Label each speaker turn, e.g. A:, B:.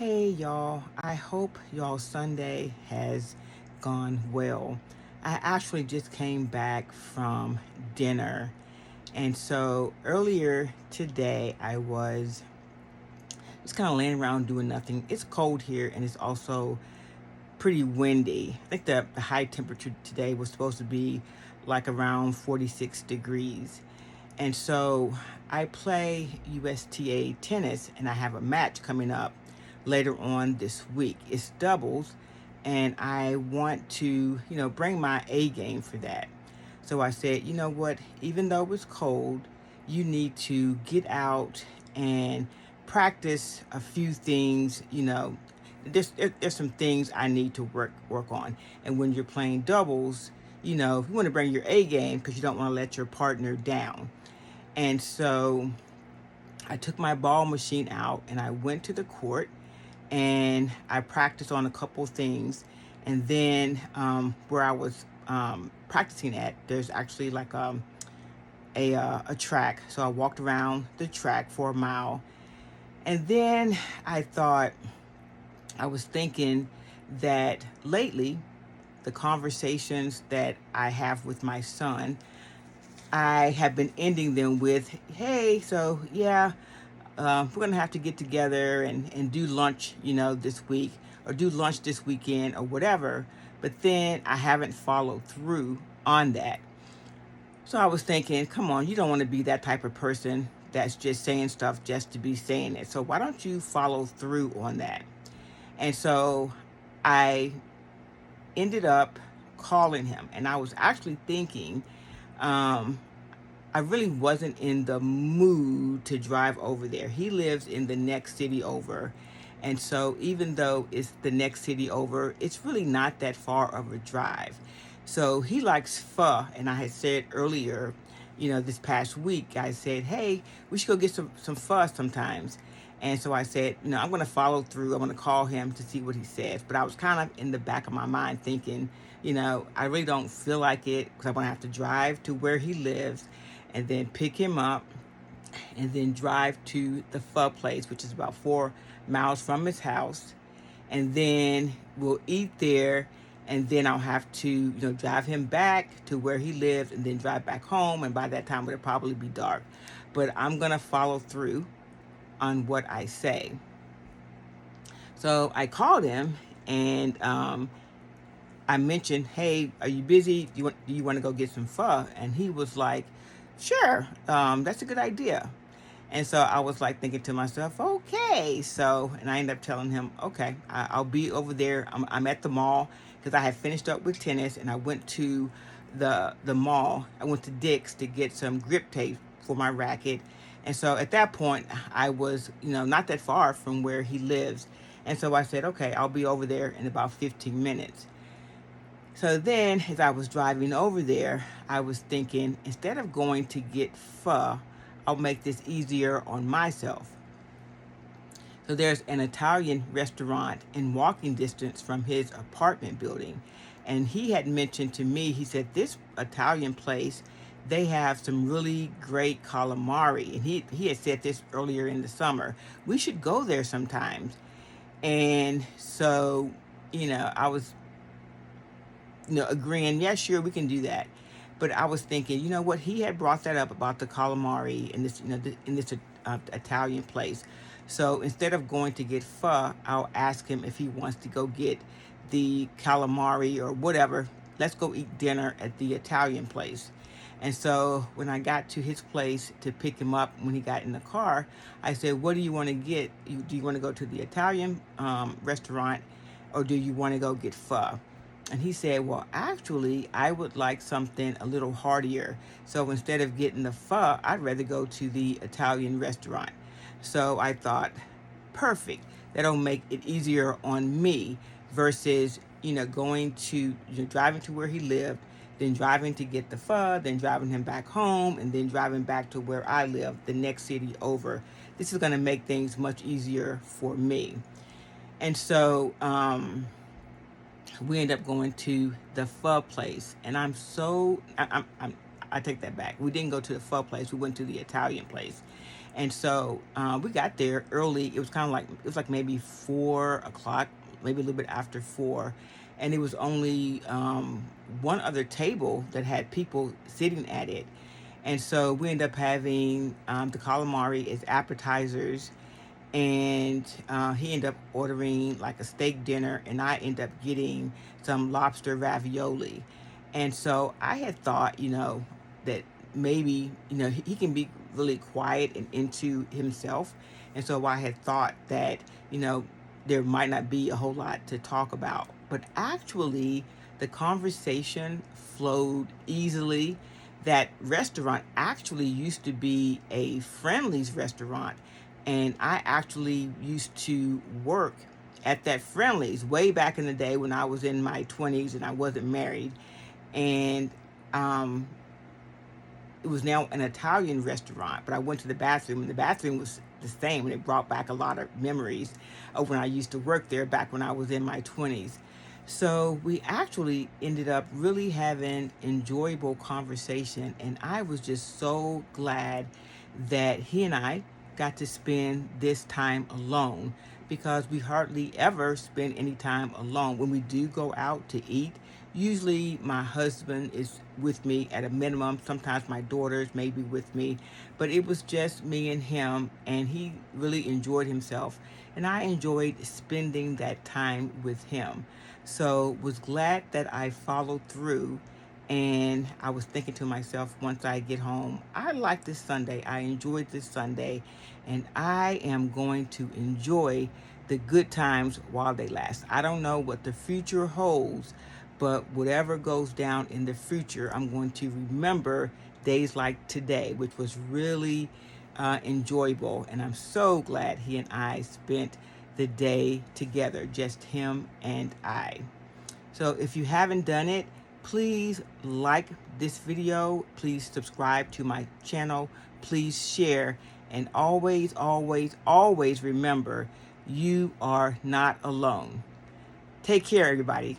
A: Hey y'all, I hope y'all Sunday has gone well. I actually just came back from dinner. And so earlier today, I was just kind of laying around doing nothing. It's cold here and it's also pretty windy. I think the high temperature today was supposed to be like around 46 degrees. And so I play USTA tennis and I have a match coming up later on this week. It's doubles and I want to, bring my A game for that. So I said, you know what, even though it's cold, you need to get out and practice a few things, there's some things I need to work on. And when you're playing doubles, you want to bring your A game because you don't want to let your partner down. And so I took my ball machine out and I went to the court and I practiced on a couple things. And then where I was practicing at, there's actually like a track. So I walked around the track for a mile. And then I was thinking that lately, the conversations that I have with my son, I have been ending them with, hey, so yeah, we're going to have to get together and do lunch, this week or do lunch this weekend or whatever. But then I haven't followed through on that. So I was thinking, come on, you don't want to be that type of person that's just saying stuff just to be saying it. So why don't you follow through on that? And so I ended up calling him and I was actually thinking, um, I really wasn't in the mood to drive over there. He lives in the next city over. And so even though it's the next city over, it's really not that far of a drive. So he likes pho. And I had said earlier, this past week, I said, hey, we should go get some pho sometimes. And so I said, I'm going to follow through. I'm going to call him to see what he says. But I was kind of in the back of my mind thinking, I really don't feel like it because I'm going to have to drive to where he lives and then pick him up and then drive to the pho place, which is about 4 miles from his house. And then we'll eat there. And then I'll have to, drive him back to where he lives and then drive back home. And by that time, it'll probably be dark. But I'm going to follow through on what I say. So I called him and I mentioned, hey, are you busy? Do you want to go get some pho? And he was like, sure, that's a good idea. And so I was like thinking to myself, okay. So, and I ended up telling him, okay, I'll be over there. I'm at the mall because I had finished up with tennis and I went to the mall. I went to Dick's to get some grip tape for my racket. And so at that point, I was, not that far from where he lives. And so I said, okay, I'll be over there in about 15 minutes. So then, as I was driving over there, I was thinking, instead of going to get pho, I'll make this easier on myself. So there's an Italian restaurant in walking distance from his apartment building. And he had mentioned to me, he said, this Italian place, they have some really great calamari. And he had said this earlier in the summer. We should go there sometimes. And so, I was agreeing, yeah, sure, we can do that. But I was thinking, you know what? He had brought that up about the calamari in this, in this Italian place. So instead of going to get pho, I'll ask him if he wants to go get the calamari or whatever. Let's go eat dinner at the Italian place. And so when I got to his place to pick him up, when he got in the car, I said, what do you want to get? Do you want to go to the Italian restaurant or do you want to go get pho? And he said, well, actually, I would like something a little heartier. So instead of getting the pho, I'd rather go to the Italian restaurant. So I thought, perfect. That'll make it easier on me versus, going to, driving to where he lived, then driving to get the pho, then driving him back home, and then driving back to where I live, the next city over. This is going to make things much easier for me. And so, we end up going to the pho place, and I take that back. We didn't go to the pho place. We went to the Italian place, And so we got there early. It was kind of like, it was like maybe 4 o'clock, maybe a little bit after 4. And it was only one other table that had people sitting at it. And so we ended up having the calamari as appetizers, and he ended up ordering like a steak dinner, and I ended up getting some lobster ravioli. And so I had thought, that maybe, he can be really quiet and into himself. And so I had thought that, you know, there might not be a whole lot to talk about. But actually, the conversation flowed easily. That restaurant actually used to be a Friendly's restaurant, and I actually used to work at that Friendly's way back in the day when I was in my 20s and I wasn't married. And um, it was now an Italian restaurant, but I went to the bathroom, and the bathroom was the same, and it brought back a lot of memories of when I used to work there back when I was in my 20s. So we actually ended up really having enjoyable conversation, and I was just so glad that he and I got to spend this time alone, because we hardly ever spend any time alone. When we do go out to eat, usually my husband is with me at a minimum. Sometimes my daughters may be with me, but it was just me and him, and he really enjoyed himself, and I enjoyed spending that time with him. So was glad that I followed through. And I was thinking to myself, once I get home, I like this Sunday. I enjoyed this Sunday, and I am going to enjoy the good times while they last. I don't know what the future holds, but whatever goes down in the future, I'm going to remember days like today, which was really enjoyable. And I'm so glad he and I spent the day together, just him and I. So if you haven't done it, please like this video. Please subscribe to my channel. Please share. And always, always, always remember, you are not alone. Take care, everybody.